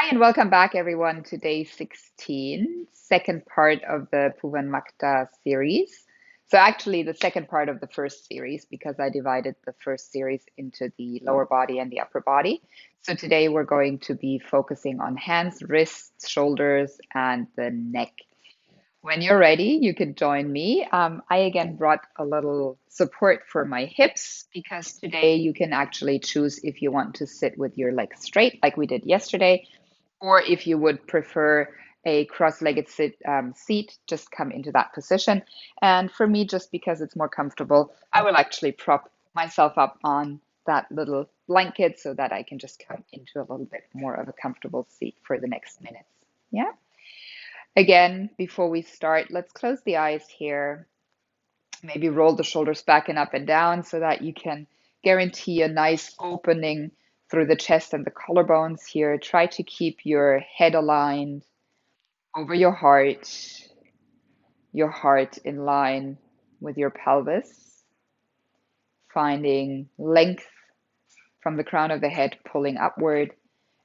Hi and welcome back everyone to day 16, second part of the Pawanmukta series. So actually the second part of the first series because I divided the first series into the lower body and the upper body. So today we're going to be focusing on hands, wrists, shoulders, and the neck. When you're ready, you can join me. I again brought a little support for my hips because today you can actually choose if you want to sit with your legs straight like we did yesterday, or if you would prefer a cross-legged seat, just come into that position. And for me, just because it's more comfortable, I will actually prop myself up on that little blanket so that I can just come into a little bit more of a comfortable seat for the next minutes. Yeah. Again, before we start, let's close the eyes here. Maybe roll the shoulders back and up and down so that you can guarantee a nice opening through the chest and the collarbones here. Try to keep your head aligned over your heart in line with your pelvis, finding length from the crown of the head pulling upward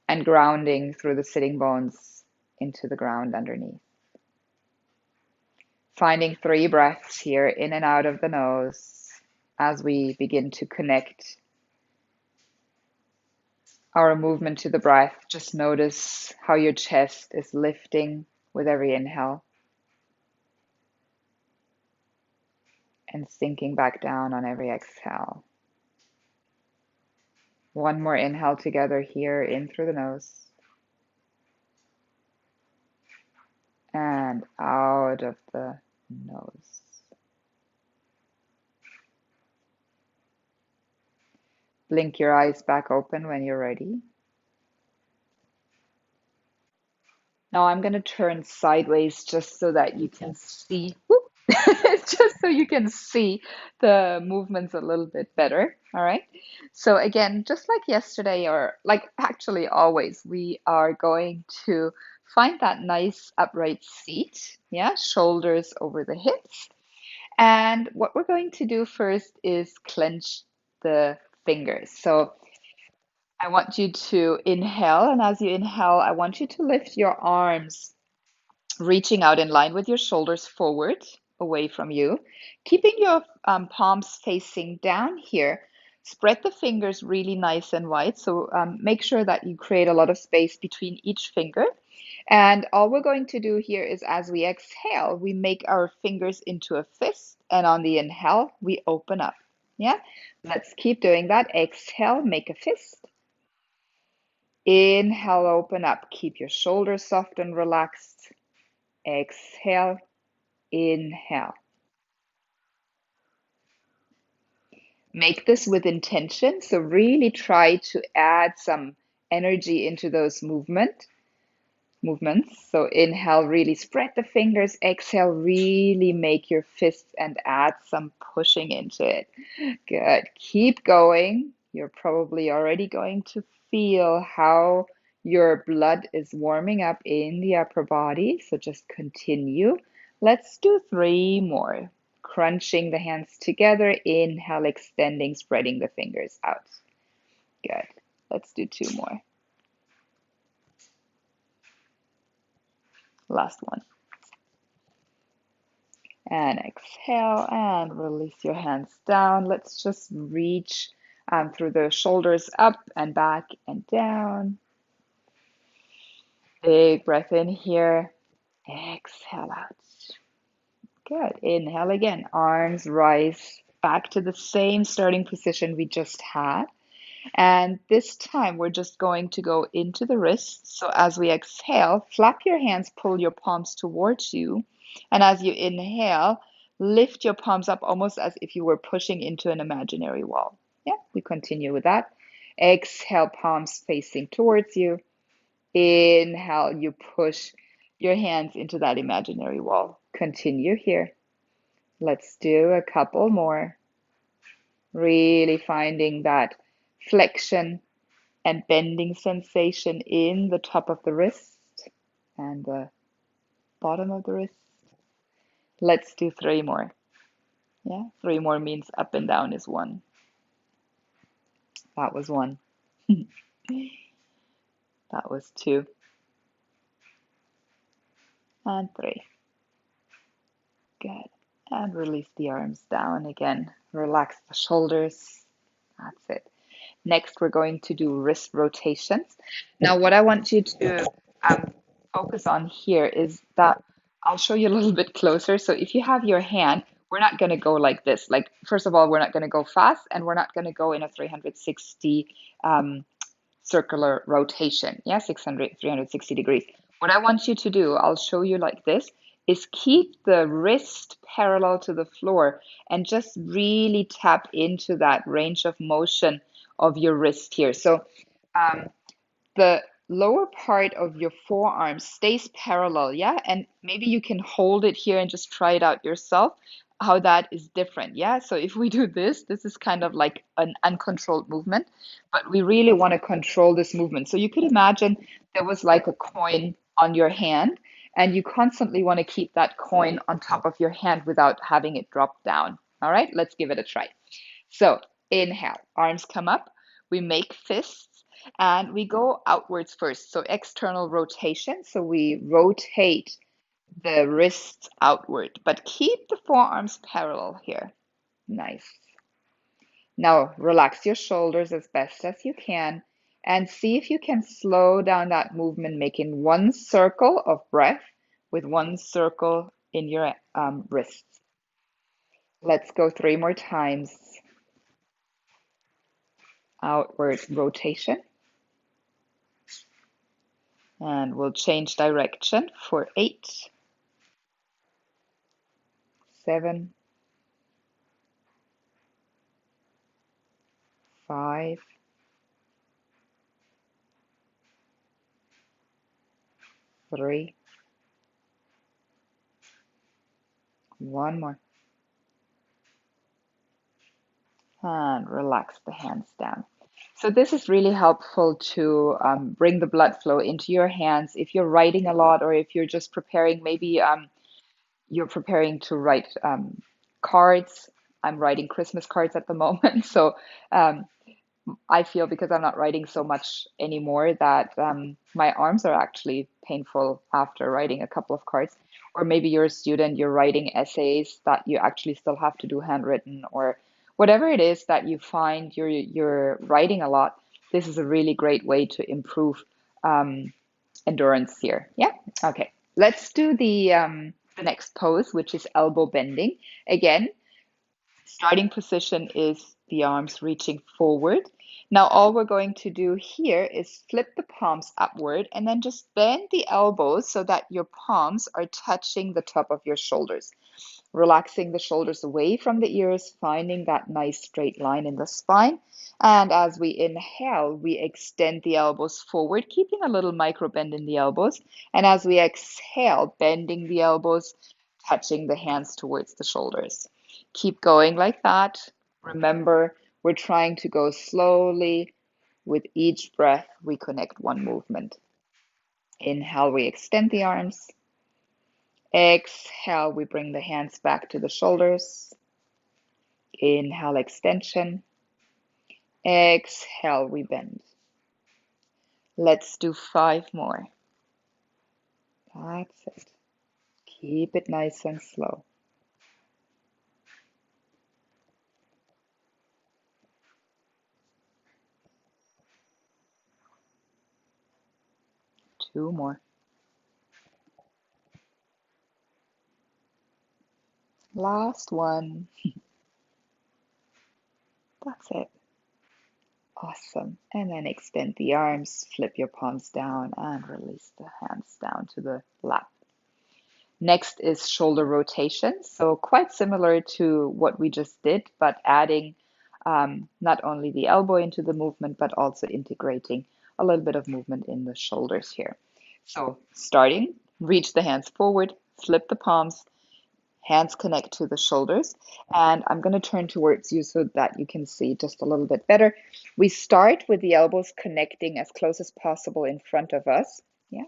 and grounding through the sitting bones into the ground underneath. Finding 3 breaths here in and out of the nose as we begin to connect our movement to the breath. Just notice how your chest is lifting with every inhale and sinking back down on every exhale. One more inhale together here, in through the nose and out of the nose. Blink your eyes back open when you're ready. Now I'm going to turn sideways just so that you can see, just so you can see the movements a little bit better. All right. So again, just like yesterday, or like actually always, we are going to find that nice upright seat. Yeah, shoulders over the hips. And what we're going to do first is clench the fingers. So I want you to inhale, and as you inhale, I want you to lift your arms, reaching out in line with your shoulders forward, away from you, keeping your palms facing down here. Spread the fingers really nice and wide, so make sure that you create a lot of space between each finger. And all we're going to do here is as we exhale, we make our fingers into a fist, and on the inhale, we open up. Yeah, let's keep doing that. Exhale, make a fist. Inhale, open up. Keep your shoulders soft and relaxed. Exhale, inhale. Make this with intention, so really try to add some energy into those movements. So inhale, really spread the fingers. Exhale, really make your fists and add some pushing into it. Good. Keep going. You're probably already going to feel how your blood is warming up in the upper body. So just continue. Let's do 3 more. Crunching the hands together. Inhale, extending, spreading the fingers out. Good. Let's do 2 more. Last one. And exhale and release your hands down. Let's just reach through the shoulders up and back and down. Big breath in here. Exhale out. Good. Inhale again. Arms rise back to the same starting position we just had. And this time we're just going to go into the wrists. So as we exhale, flap your hands, pull your palms towards you. And as you inhale, lift your palms up almost as if you were pushing into an imaginary wall. Yeah, we continue with that. Exhale, palms facing towards you. Inhale, you push your hands into that imaginary wall. Continue here. Let's do a couple more. Really finding that flexion and bending sensation in the top of the wrist and the bottom of the wrist. Let's do 3 more. Yeah, 3 more means up and down is 1. That was 1. That was 2. and 3. Good. And release the arms down again. Relax the shoulders. That's it. Next, we're going to do wrist rotations. Now, what I want you to focus on here is that I'll show you a little bit closer. So if you have your hand, we're not going to go like this. Like, first of all, we're not going to go fast, and we're not going to go in a 360 circular rotation. Yeah, 360 degrees. What I want you to do, I'll show you like this, is keep the wrist parallel to the floor and just really tap into that range of motion of your wrist here. So the lower part of your forearm stays parallel, yeah? And maybe you can hold it here and just try it out yourself, how that is different, yeah? So if we do this is kind of like an uncontrolled movement, but we really want to control this movement. So you could imagine there was like a coin on your hand, and you constantly want to keep that coin on top of your hand without having it drop down. All right, let's give it a try. So inhale, arms come up, we make fists, and we go outwards first. So external rotation. So we rotate the wrists outward, but keep the forearms parallel here. Nice. Now relax your shoulders as best as you can and see if you can slow down that movement, making one circle of breath with one circle in your wrists. Let's go 3 more times. Outward rotation. And we'll change direction for 8, 7, 5, 3, 1 more. And relax the hands down. So this is really helpful to bring the blood flow into your hands. If you're writing a lot, or if you're just preparing, maybe you're preparing to write cards. I'm writing Christmas cards at the moment. So I feel, because I'm not writing so much anymore, that my arms are actually painful after writing a couple of cards. Or maybe you're a student, you're writing essays that you actually still have to do handwritten, or whatever it is that you find you're writing a lot. This is a really great way to improve endurance here. Yeah. Okay. Let's do the next pose, which is elbow bending. Again, starting position is the arms reaching forward. Now all we're going to do here is flip the palms upward and then just bend the elbows so that your palms are touching the top of your shoulders. Relaxing the shoulders away from the ears, finding that nice straight line in the spine. And as we inhale, we extend the elbows forward, keeping a little micro bend in the elbows. And as we exhale, bending the elbows, touching the hands towards the shoulders. Keep going like that. Remember, we're trying to go slowly. With each breath, we connect one movement. Inhale, we extend the arms. Exhale, we bring the hands back to the shoulders. Inhale, extension. Exhale, we bend. Let's do 5 more. That's it. Keep it nice and slow. 2 more. Last one. That's it. Awesome. And then extend the arms, flip your palms down, and release the hands down to the lap. Next is shoulder rotation. So quite similar to what we just did, but adding not only the elbow into the movement, but also integrating a little bit of movement in the shoulders here. So starting, reach the hands forward, flip the palms, hands connect to the shoulders. And I'm going to turn towards you so that you can see just a little bit better. We start with the elbows connecting as close as possible in front of us. Yeah.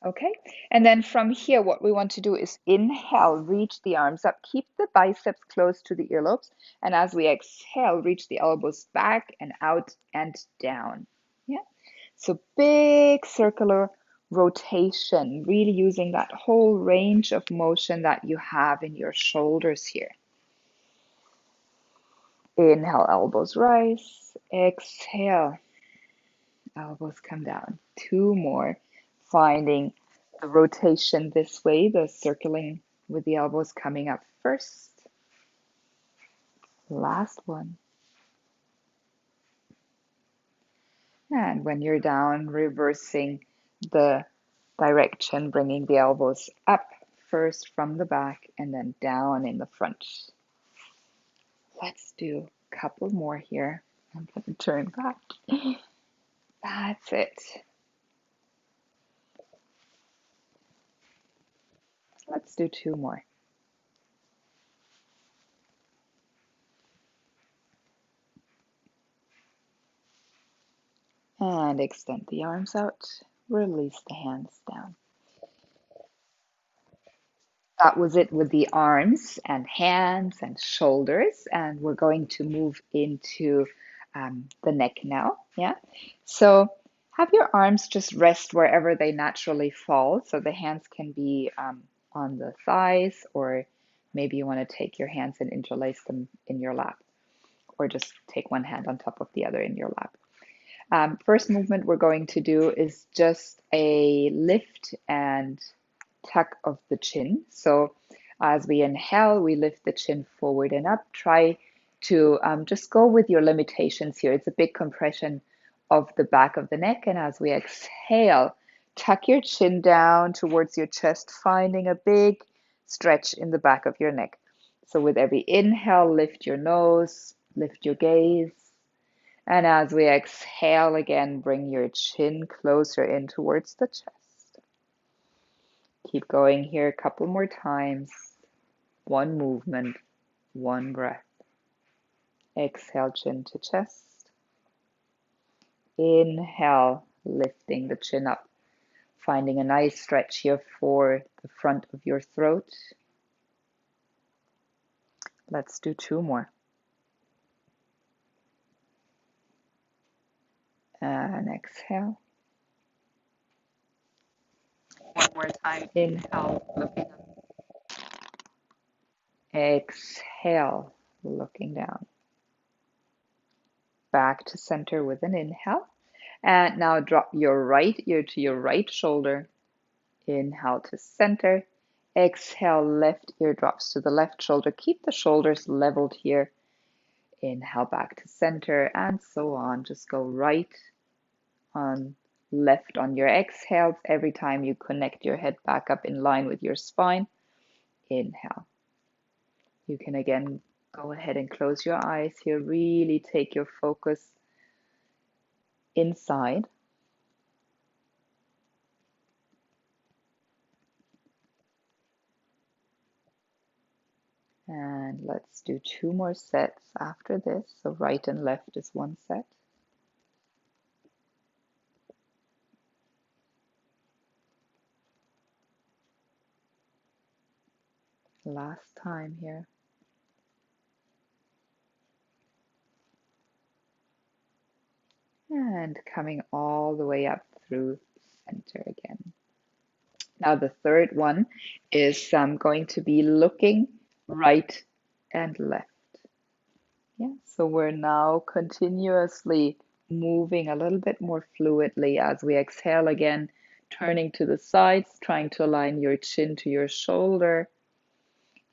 Okay. And then from here, what we want to do is inhale, reach the arms up, keep the biceps close to the earlobes. And as we exhale, reach the elbows back and out and down. Yeah. So big circular rotation, really using that whole range of motion that you have in your shoulders here. Inhale, elbows rise. Exhale, elbows come down. Two more. Finding the rotation this way, the circling with the elbows coming up first. Last one. And when you're down, reversing the direction, bringing the elbows up first from the back and then down in the front. Let's do a couple more here. I'm going to turn back. That's it. Let's do two more. And extend the arms out. Release the hands down. That was it with the arms and hands and shoulders. And we're going to move into the neck now. Yeah. So have your arms just rest wherever they naturally fall. So the hands can be on the thighs, or maybe you want to take your hands and interlace them in your lap, or just take one hand on top of the other in your lap. First movement we're going to do is just a lift and tuck of the chin. So as we inhale, we lift the chin forward and up. Try to just go with your limitations here. It's a big compression of the back of the neck. And as we exhale, tuck your chin down towards your chest, finding a big stretch in the back of your neck. So with every inhale, lift your nose, lift your gaze. And as we exhale again, bring your chin closer in towards the chest. Keep going here a couple more times. One movement, one breath. Exhale, chin to chest. Inhale, lifting the chin up, finding a nice stretch here for the front of your throat. Let's do two more. And exhale. One more time. Inhale, looking up. Exhale, looking down. Back to center with an inhale. And now drop your right ear to your right shoulder. Inhale to center. Exhale, left ear drops to the left shoulder. Keep the shoulders leveled here. Inhale back to center, and so on. Just go right on left on your exhales every time you connect your head back up in line with your spine. Inhale. You can again go ahead and close your eyes here. Really take your focus inside. And let's do two more sets after this. So right and left is one set. Last time here. And coming all the way up through center again. Now the third one is going to be looking right and left. Yeah, so we're now continuously moving a little bit more fluidly as we exhale again, turning to the sides, trying to align your chin to your shoulder.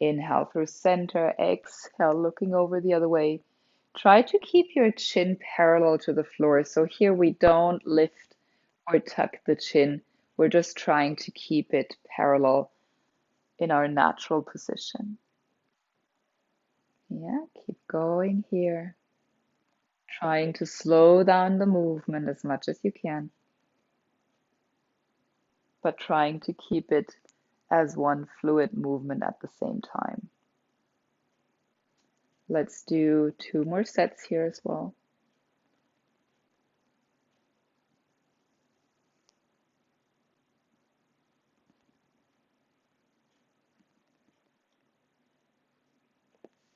Inhale through center, exhale, looking over the other way. Try to keep your chin parallel to the floor. So here we don't lift or tuck the chin. We're just trying to keep it parallel in our natural position. Yeah, keep going here. Trying to slow down the movement as much as you can, but trying to keep it as one fluid movement at the same time. Let's do two more sets here as well.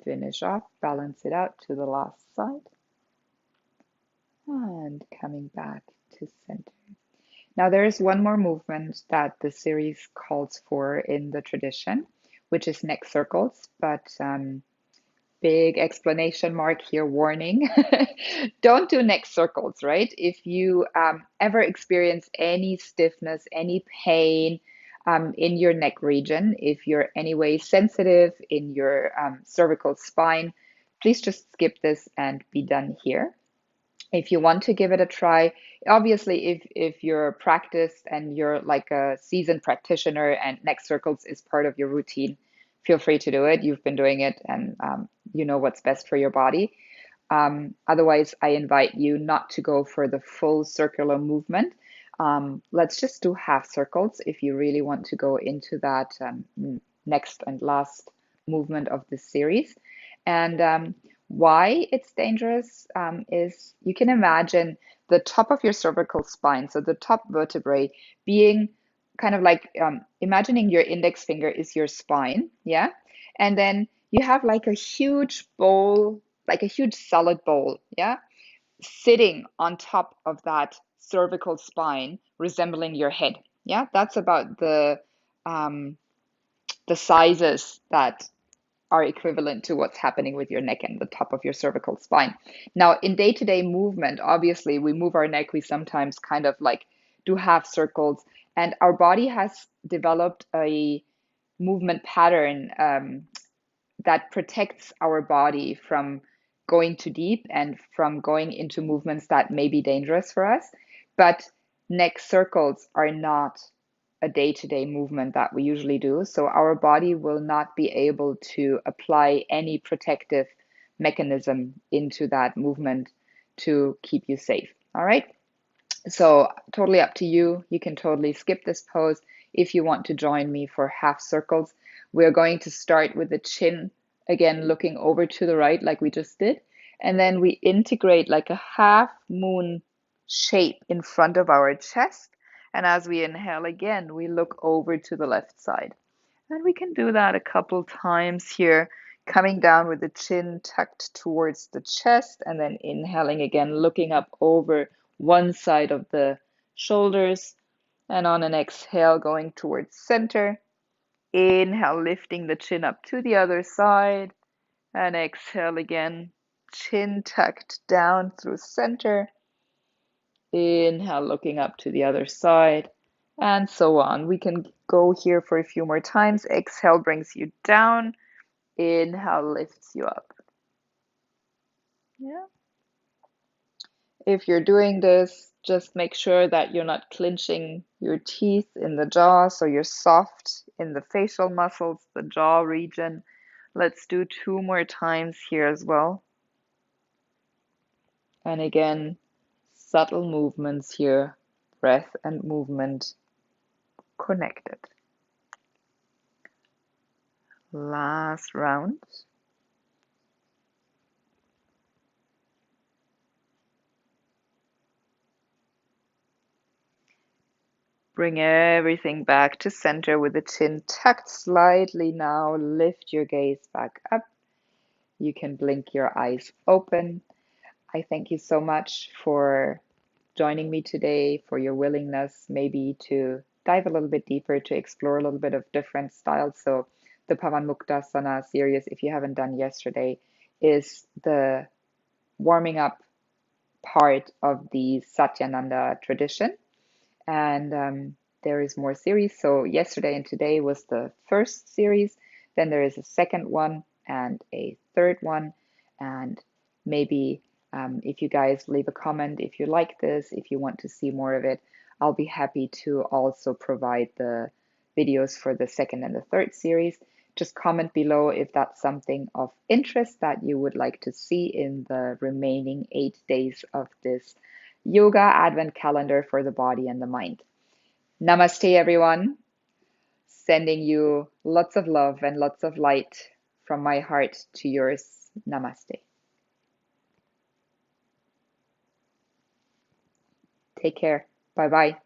Finish off, balance it out to the last side. And coming back to center. Now, there is one more movement that the series calls for in the tradition, which is neck circles, but big explanation mark here, warning. Don't do neck circles, right? If you ever experience any stiffness, any pain in your neck region, if you're anyway sensitive in your cervical spine, please just skip this and be done here. If you want to give it a try, obviously, if you're practiced and you're like a seasoned practitioner and neck circles is part of your routine, feel free to do it. You've been doing it and you know what's best for your body. Otherwise, I invite you not to go for the full circular movement. Let's just do half circles if you really want to go into that next and last movement of this series. And why it's dangerous is you can imagine the top of your cervical spine, so the top vertebrae, being kind of like imagining your index finger is your spine, yeah? And then you have like a huge bowl, like a huge solid bowl, yeah, sitting on top of that cervical spine, resembling your head. Yeah, that's about the sizes that are equivalent to what's happening with your neck and the top of your cervical spine. Now, in day-to-day movement, obviously, we move our neck, we sometimes kind of like do half circles, and our body has developed a movement pattern that protects our body from going too deep and from going into movements that may be dangerous for us. But neck circles are not a day-to-day movement that we usually do. So our body will not be able to apply any protective mechanism into that movement to keep you safe. All right. So totally up to you. You can totally skip this pose if you want to join me for half circles. We're going to start with the chin, again, looking over to the right like we just did. And then we integrate like a half moon shape in front of our chest. And as we inhale again, we look over to the left side. And we can do that a couple times here, coming down with the chin tucked towards the chest, and then inhaling again, looking up over one side of the shoulders, and on an exhale, going towards center. Inhale, lifting the chin up to the other side, and exhale again, chin tucked down through center. Inhale, looking up to the other side, and so on. We can go here for a few more times. Exhale brings you down. Inhale lifts you up. Yeah. If you're doing this, just make sure that you're not clenching your teeth in the jaw, so you're soft in the facial muscles, the jaw region. Let's do 2 more times here as well. And again, subtle movements here, breath and movement connected. Last round. Bring everything back to center with the chin tucked slightly now. Lift your gaze back up. You can blink your eyes open. I thank you so much for joining me today, for your willingness maybe to dive a little bit deeper, to explore a little bit of different styles. So the Pawanmuktasana series, if you haven't done yesterday, is the warming up part of the Satyananda tradition. And there is more series. So yesterday and today was the first series. Then there is a second one and a third one. And maybe if you guys leave a comment, if you like this, if you want to see more of it, I'll be happy to also provide the videos for the second and the third series. Just comment below if that's something of interest that you would like to see in the remaining 8 days of this yoga advent calendar for the body and the mind. Namaste, everyone. Sending you lots of love and lots of light from my heart to yours. Namaste. Take care. Bye bye.